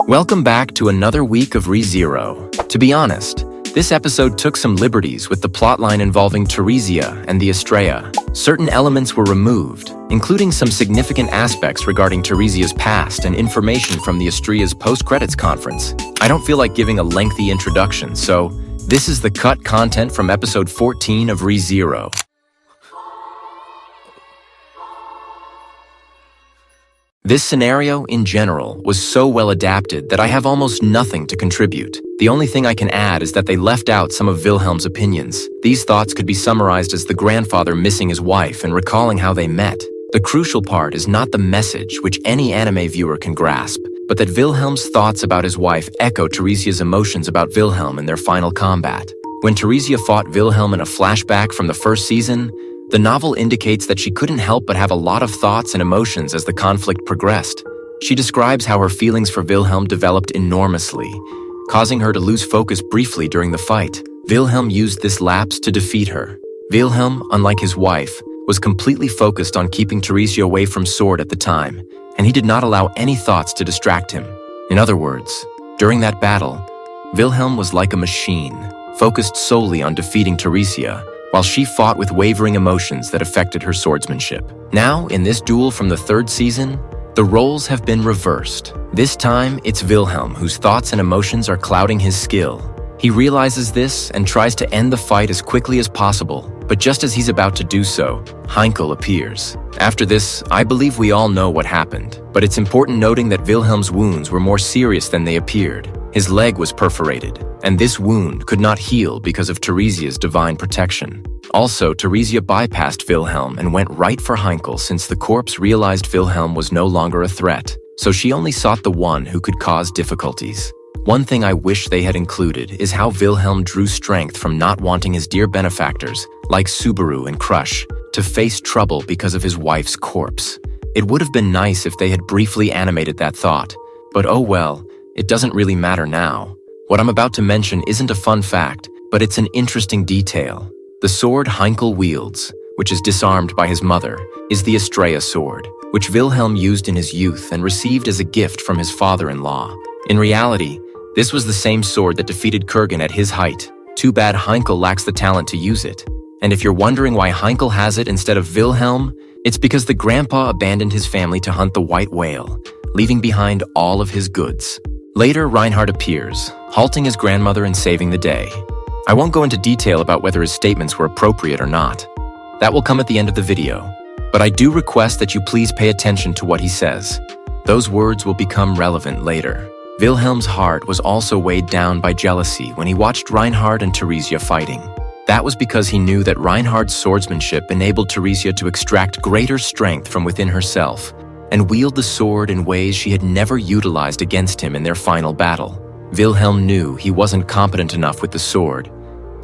Welcome back to another week of ReZero. To be honest, this episode took some liberties with the plotline involving Theresia and the Astrea. Certain elements were removed, including some significant aspects regarding Theresia's past and information from the Astrea's post-credits conference. I don't feel like giving a lengthy introduction, so this is the cut content from episode 14 of ReZero. This scenario, in general, was so well adapted that I have almost nothing to contribute. The only thing I can add is that they left out some of Wilhelm's opinions. These thoughts could be summarized as the grandfather missing his wife and recalling how they met. The crucial part is not the message, which any anime viewer can grasp, but that Wilhelm's thoughts about his wife echo Theresia's emotions about Wilhelm in their final combat. When Theresia fought Wilhelm in a flashback from the first season, the novel indicates that she couldn't help but have a lot of thoughts and emotions as the conflict progressed. She describes how her feelings for Wilhelm developed enormously, causing her to lose focus briefly during the fight. Wilhelm used this lapse to defeat her. Wilhelm, unlike his wife, was completely focused on keeping Theresia away from Sword at the time, and he did not allow any thoughts to distract him. In other words, during that battle, Wilhelm was like a machine, focused solely on defeating Theresia, while she fought with wavering emotions that affected her swordsmanship. Now, in this duel from the third season, the roles have been reversed. This time, it's Wilhelm whose thoughts and emotions are clouding his skill. He realizes this and tries to end the fight as quickly as possible, but just as he's about to do so, Heinkel appears. After this, I believe we all know what happened, but it's important noting that Wilhelm's wounds were more serious than they appeared. His leg was perforated, and this wound could not heal because of Theresia's divine protection. Also, Theresia bypassed Wilhelm and went right for Heinkel since the corpse realized Wilhelm was no longer a threat, so she only sought the one who could cause difficulties. One thing I wish they had included is how Wilhelm drew strength from not wanting his dear benefactors, like Subaru and Crush, to face trouble because of his wife's corpse. It would have been nice if they had briefly animated that thought, but oh well, it doesn't really matter now. What I'm about to mention isn't a fun fact, but it's an interesting detail. The sword Heinkel wields, which is disarmed by his mother, is the Astrea sword, which Wilhelm used in his youth and received as a gift from his father-in-law. In reality, this was the same sword that defeated Kurgan at his height. Too bad Heinkel lacks the talent to use it. And if you're wondering why Heinkel has it instead of Wilhelm, it's because the grandpa abandoned his family to hunt the white whale, leaving behind all of his goods. Later, Reinhard appears, halting his grandmother and saving the day. I won't go into detail about whether his statements were appropriate or not. That will come at the end of the video, but I do request that you please pay attention to what he says. Those words will become relevant later. Wilhelm's heart was also weighed down by jealousy when he watched Reinhard and Theresia fighting. That was because he knew that Reinhard's swordsmanship enabled Theresia to extract greater strength from within herself and wield the sword in ways she had never utilized against him in their final battle. Wilhelm knew he wasn't competent enough with the sword,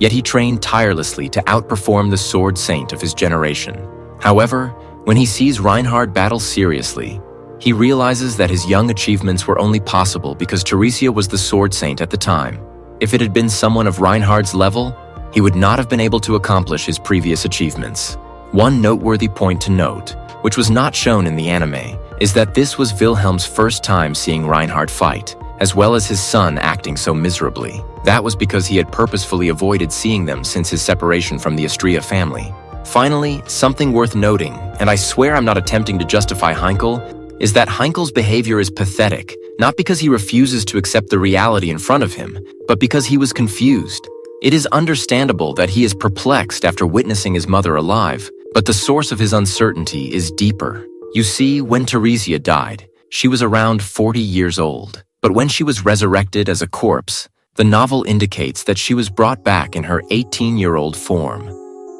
yet he trained tirelessly to outperform the sword saint of his generation. However, when he sees Reinhard battle seriously, he realizes that his young achievements were only possible because Theresia was the sword saint at the time. If it had been someone of Reinhard's level, he would not have been able to accomplish his previous achievements. One noteworthy point to note, which was not shown in the anime, is that this was Wilhelm's first time seeing Reinhard fight, as well as his son acting so miserably. That was because he had purposefully avoided seeing them since his separation from the Astrea family. Finally, something worth noting, and I swear I'm not attempting to justify Heinkel, is that Heinkel's behavior is pathetic, not because he refuses to accept the reality in front of him, but because he was confused. It is understandable that he is perplexed after witnessing his mother alive, but the source of his uncertainty is deeper. You see, when Theresia died, she was around 40 years old. But when she was resurrected as a corpse, the novel indicates that she was brought back in her 18-year-old form.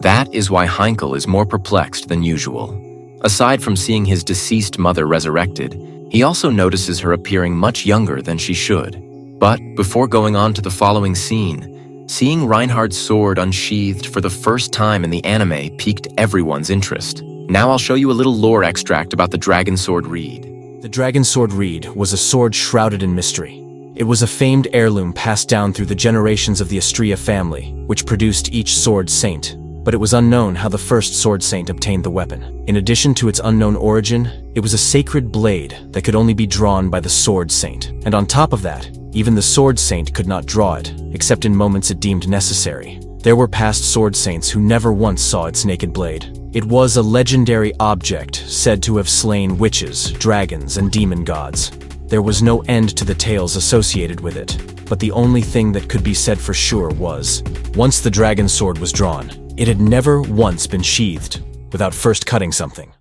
That is why Heinkel is more perplexed than usual. Aside from seeing his deceased mother resurrected, he also notices her appearing much younger than she should. But before going on to the following scene, seeing Reinhard's sword unsheathed for the first time in the anime piqued everyone's interest. Now I'll show you a little lore extract about the Dragon Sword Reed. The Dragon Sword Reed was a sword shrouded in mystery. It was a famed heirloom passed down through the generations of the Astrea family, which produced each sword saint. but it was unknown how the first Sword Saint obtained the weapon. In addition to its unknown origin, it was a sacred blade that could only be drawn by the Sword Saint. And on top of that, even the Sword Saint could not draw it, except in moments it deemed necessary. There were past Sword Saints who never once saw its naked blade. It was a legendary object said to have slain witches, dragons, and demon gods. There was no end to the tales associated with it, but the only thing that could be said for sure was, once the dragon sword was drawn, it had never once been sheathed without first cutting something.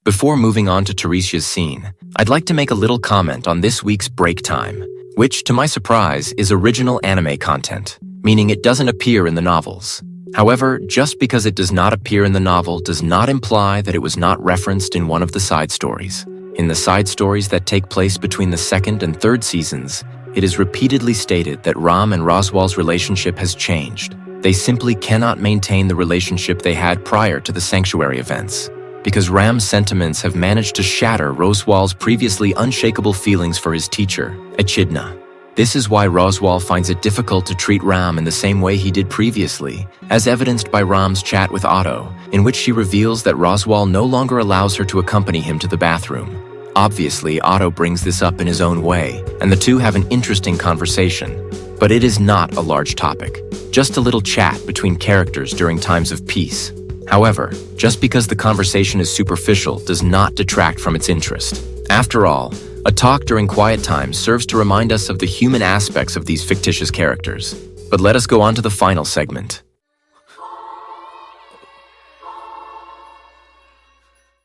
Before moving on to THERESIAS' scene, I'd like to make a little comment on this week's Breaktime, which, to my surprise, is original anime content, meaning it doesn't appear in the novels. However, just because it does not appear in the novel does not imply that it was not referenced in one of the side stories. In the side stories that take place between the second and third seasons, it is repeatedly stated that Ram and Roswal's relationship has changed. They simply cannot maintain the relationship they had prior to the Sanctuary events, because Ram's sentiments have managed to shatter Roswal's previously unshakable feelings for his teacher, Echidna. This is why Roswal finds it difficult to treat Ram in the same way he did previously, as evidenced by Ram's chat with Otto, in which she reveals that Roswal no longer allows her to accompany him to the bathroom. Obviously, Otto brings this up in his own way, and the two have an interesting conversation. But it is not a large topic, just a little chat between characters during times of peace. However, just because the conversation is superficial does not detract from its interest. After all, a talk during quiet time serves to remind us of the human aspects of these fictitious characters. But let us go on to the final segment.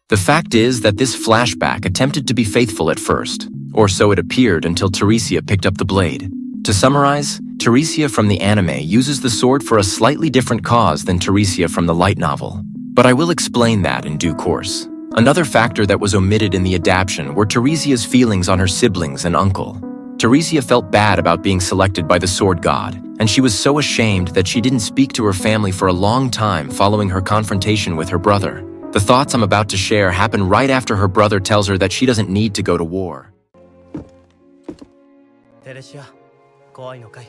The fact is that this flashback attempted to be faithful at first, or so it appeared until Theresia picked up the blade. To summarize, Theresia from the anime uses the sword for a slightly different cause than Theresia from the light novel, but I will explain that in due course. Another factor that was omitted in the adaptation were Theresia's feelings on her siblings and uncle. Theresia felt bad about being selected by the sword god, and she was so ashamed that she didn't speak to her family for a long time following her confrontation with her brother. The thoughts I'm about to share happen right after her brother tells her that she doesn't need to go to war. The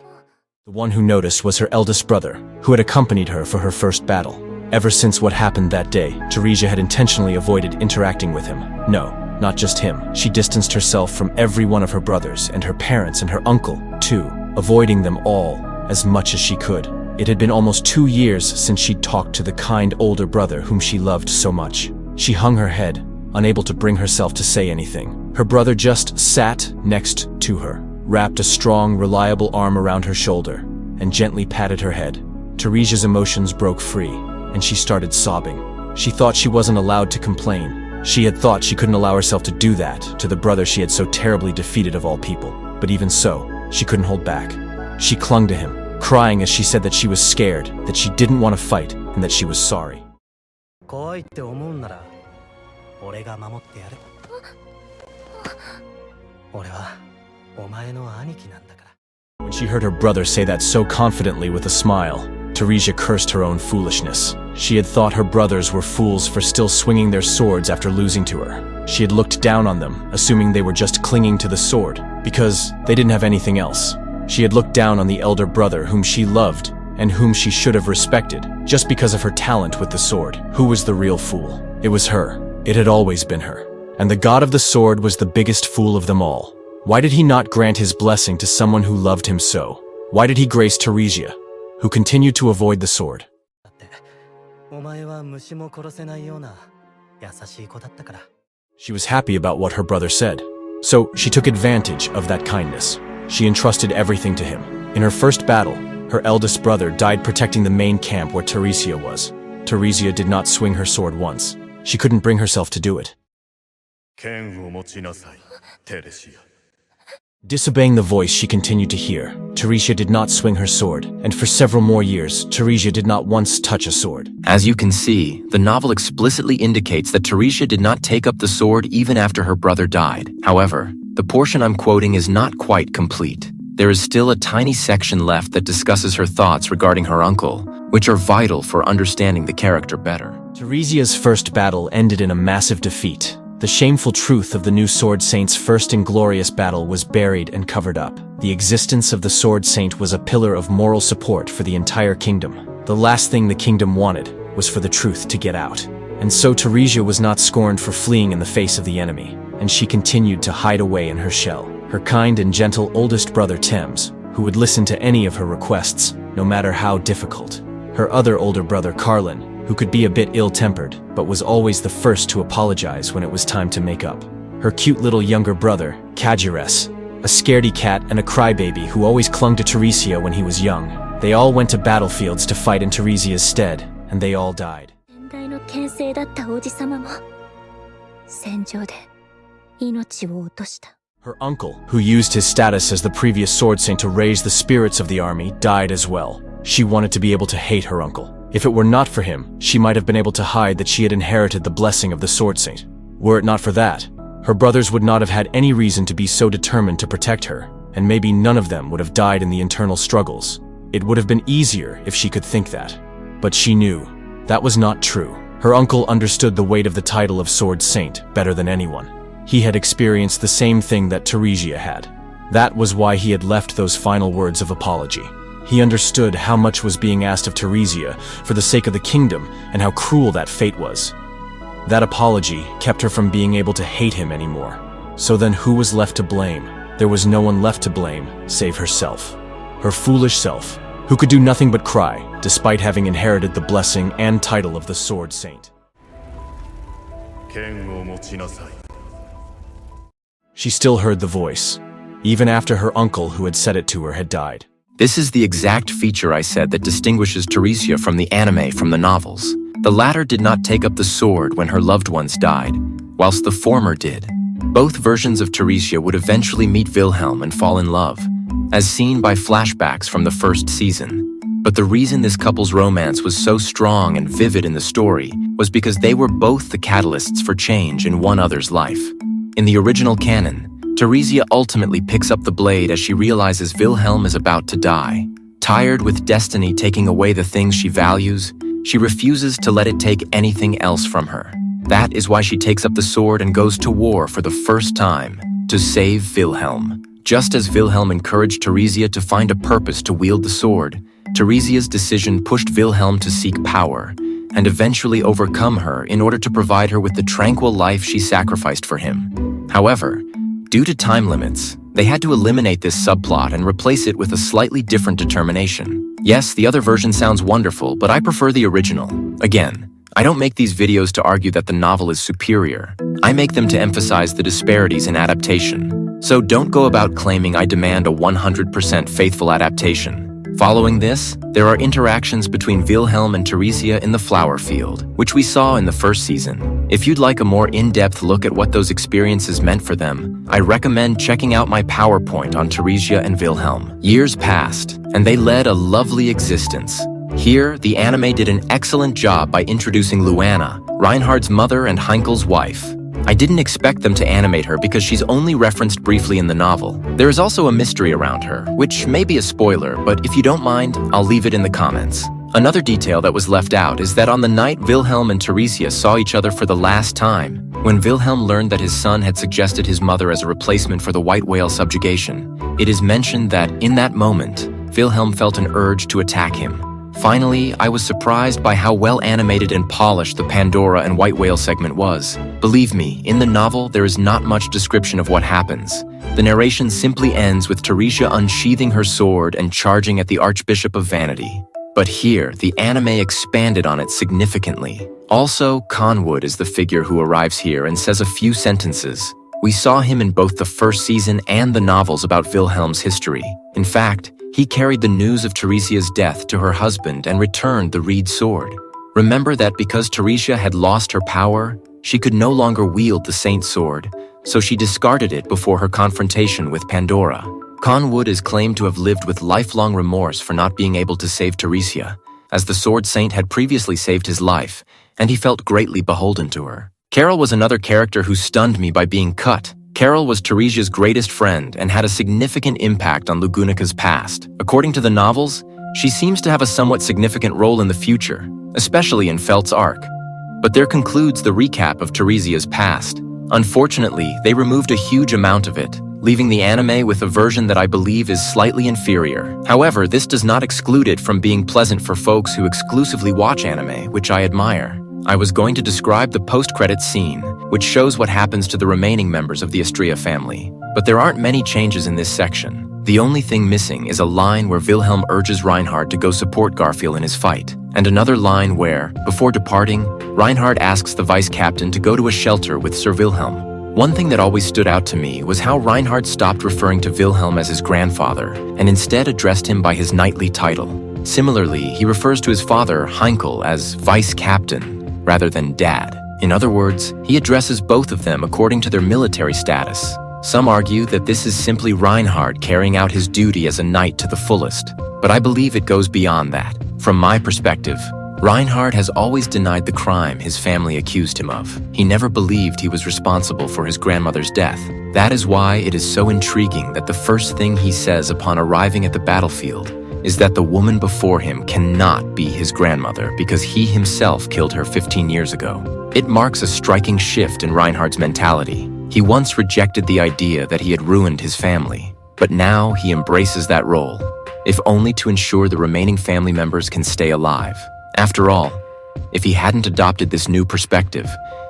one who noticed was her eldest brother, who had accompanied her for her first battle. Ever since what happened that day, Theresia had intentionally avoided interacting with him. No, not just him. She distanced herself from every one of her brothers, and her parents, and her uncle, too, avoiding them all as much as she could. It had been almost 2 years since she'd talked to the kind older brother whom she loved so much. She hung her head, unable to bring herself to say anything. Her brother just sat next to her, wrapped a strong, reliable arm around her shoulder, and gently patted her head. Theresia's emotions broke free, and she started sobbing. She thought she wasn't allowed to complain. She had thought she couldn't allow herself to do that to the brother she had so terribly defeated of all people. But even so, she couldn't hold back. She clung to him, crying as she said that she was scared, that she didn't want to fight, and that she was sorry. When she heard her brother say that so confidently with a smile, Theresia cursed her own foolishness. She had thought her brothers were fools for still swinging their swords after losing to her. She had looked down on them, assuming they were just clinging to the sword, because they didn't have anything else. She had looked down on the elder brother whom she loved and whom she should have respected, just because of her talent with the sword. Who was the real fool? It was her. It had always been her. And the god of the sword was the biggest fool of them all. Why did he not grant his blessing to someone who loved him so? Why did he grace Theresia, who continued to avoid the sword? She was happy about what her brother said, so she took advantage of that kindness. She entrusted everything to him. In her first battle, her eldest brother died protecting the main camp where Theresia was. Theresia did not swing her sword once. She couldn't bring herself to do it. Disobeying the voice she continued to hear, Theresia did not swing her sword, and for several more years, Theresia did not once touch a sword. As you can see, the novel explicitly indicates that Theresia did not take up the sword even after her brother died. However, the portion I'm quoting is not quite complete. There is still a tiny section left that discusses her thoughts regarding her uncle, which are vital for understanding the character better. Theresia's first battle ended in a massive defeat. The shameful truth of the new Sword Saint's first inglorious battle was buried and covered up. The existence of the Sword Saint was a pillar of moral support for the entire kingdom. The last thing the kingdom wanted was for the truth to get out. And so Theresia was not scorned for fleeing in the face of the enemy, and she continued to hide away in her shell. Her kind and gentle oldest brother Thames, who would listen to any of her requests, no matter how difficult. Her other older brother Carlin, who could be a bit ill-tempered, but was always the first to apologize when it was time to make up. Her cute little younger brother, Kajires, a scaredy cat and a crybaby who always clung to Theresia when he was young. They all went to battlefields to fight in Theresia's stead, and they all died. Her uncle, who used his status as the previous Sword Saint to raise the spirits of the army, died as well. She wanted to be able to hate her uncle. If it were not for him, she might have been able to hide that she had inherited the blessing of the Sword Saint. Were it not for that, her brothers would not have had any reason to be so determined to protect her, and maybe none of them would have died in the internal struggles. It would have been easier if she could think that. But she knew that was not true. Her uncle understood the weight of the title of Sword Saint better than anyone. He had experienced the same thing that Theresia had. That was why he had left those final words of apology. He understood how much was being asked of Theresia for the sake of the kingdom and how cruel that fate was. That apology kept her from being able to hate him anymore. So then who was left to blame? There was no one left to blame save herself. Her foolish self, who could do nothing but cry, despite having inherited the blessing and title of the Sword Saint. She still heard the voice, even after her uncle who had said it to her had died. This is the exact feature I said that distinguishes Theresia from the anime from the novels. The latter did not take up the sword when her loved ones died, whilst the former did. Both versions of Theresia would eventually meet Wilhelm and fall in love, as seen by flashbacks from the first season. But the reason this couple's romance was so strong and vivid in the story was because they were both the catalysts for change in one other's life. In the original canon, Theresia ultimately picks up the blade as she realizes Wilhelm is about to die. Tired with destiny taking away the things she values, she refuses to let it take anything else from her. That is why she takes up the sword and goes to war for the first time, to save Wilhelm. Just as Wilhelm encouraged Theresia to find a purpose to wield the sword, Theresia's decision pushed Wilhelm to seek power, and eventually overcome her in order to provide her with the tranquil life she sacrificed for him. However, due to time limits, they had to eliminate this subplot and replace it with a slightly different determination. Yes, the other version sounds wonderful, but I prefer the original. Again, I don't make these videos to argue that the novel is superior. I make them to emphasize the disparities in adaptation. So don't go about claiming I demand a 100% faithful adaptation. Following this, there are interactions between Wilhelm and Theresia in the flower field, which we saw in the first season. If you'd like a more in-depth look at what those experiences meant for them, I recommend checking out my PowerPoint on Theresia and Wilhelm. Years passed, and they led a lovely existence. Here, the anime did an excellent job by introducing Luana, Reinhard's mother and Heinkel's wife. I didn't expect them to animate her because she's only referenced briefly in the novel. There is also a mystery around her, which may be a spoiler, but if you don't mind, I'll leave it in the comments. Another detail that was left out is that on the night Wilhelm and Theresia saw each other for the last time, when Wilhelm learned that his son had suggested his mother as a replacement for the white whale subjugation, it is mentioned that in that moment, Wilhelm felt an urge to attack him. Finally, I was surprised by how well animated and polished the Pandora and White Whale segment was. Believe me, in the novel, there is not much description of what happens. The narration simply ends with Theresia unsheathing her sword and charging at the Archbishop of Vanity. But here, the anime expanded on it significantly. Also, Conwood is the figure who arrives here and says a few sentences. We saw him in both the first season and the novels about Wilhelm's history. In fact, he carried the news of Theresia's death to her husband and returned the reed sword. Remember that because Theresia had lost her power, she could no longer wield the Saint Sword, so she discarded it before her confrontation with Pandora. Conwood is claimed to have lived with lifelong remorse for not being able to save Theresia, as the Sword Saint had previously saved his life, and he felt greatly beholden to her. Carol was another character who stunned me by being cut. Carol was Theresia's greatest friend and had a significant impact on Lugunica's past. According to the novels, she seems to have a somewhat significant role in the future, especially in Felt's arc. But there concludes the recap of Theresia's past. Unfortunately, they removed a huge amount of it, leaving the anime with a version that I believe is slightly inferior. However, this does not exclude it from being pleasant for folks who exclusively watch anime, which I admire. I was going to describe the post-credits scene, which shows what happens to the remaining members of the Astrea family. But there aren't many changes in this section. The only thing missing is a line where Wilhelm urges Reinhard to go support Garfield in his fight, and another line where, before departing, Reinhard asks the vice captain to go to a shelter with Sir Wilhelm. One thing that always stood out to me was how Reinhard stopped referring to Wilhelm as his grandfather and instead addressed him by his knightly title. Similarly, he refers to his father, Heinkel, as vice captain rather than dad. In other words, he addresses both of them according to their military status. Some argue that this is simply Reinhard carrying out his duty as a knight to the fullest, but I believe it goes beyond that. From my perspective, Reinhard has always denied the crime his family accused him of. He never believed he was responsible for his grandmother's death. That is why it is so intriguing that the first thing he says upon arriving at the battlefield is that the woman before him cannot be his grandmother because he himself killed her 15 years ago. It marks a striking shift in Reinhard's mentality. He once rejected the idea that he had ruined his family, but now he embraces that role, if only to ensure the remaining family members can stay alive. After all, if he hadn't adopted this new perspective,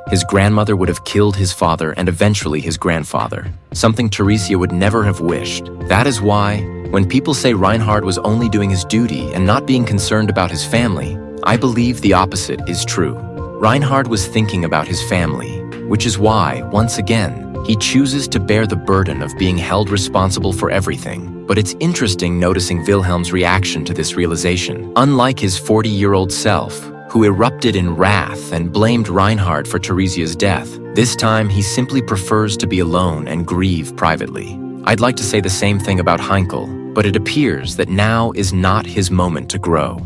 his grandmother would have killed his father and eventually his grandfather, something Theresia would never have wished. That is why, when people say Reinhard was only doing his duty and not being concerned about his family, I believe the opposite is true. Reinhard was thinking about his family, which is why, once again, he chooses to bear the burden of being held responsible for everything. But it's interesting noticing Wilhelm's reaction to this realization. Unlike his 40-year-old self, who erupted in wrath and blamed Reinhard for Theresia's death, this time he simply prefers to be alone and grieve privately. I'd like to say the same thing about Heinkel, but it appears that now is not his moment to grow.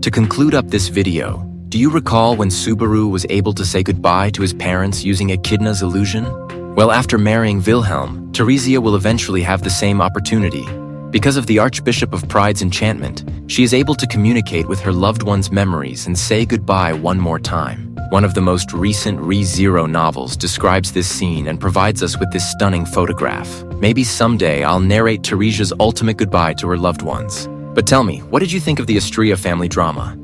To conclude up this video, do you recall when Subaru was able to say goodbye to his parents using Echidna's illusion? Well, after marrying Wilhelm, Theresia will eventually have the same opportunity. Because of the Archbishop of Pride's enchantment, she is able to communicate with her loved one's memories and say goodbye one more time. One of the most recent ReZero novels describes this scene and provides us with this stunning photograph. Maybe someday I'll narrate Theresia's ultimate goodbye to her loved ones. But tell me, what did you think of the Astrea family drama?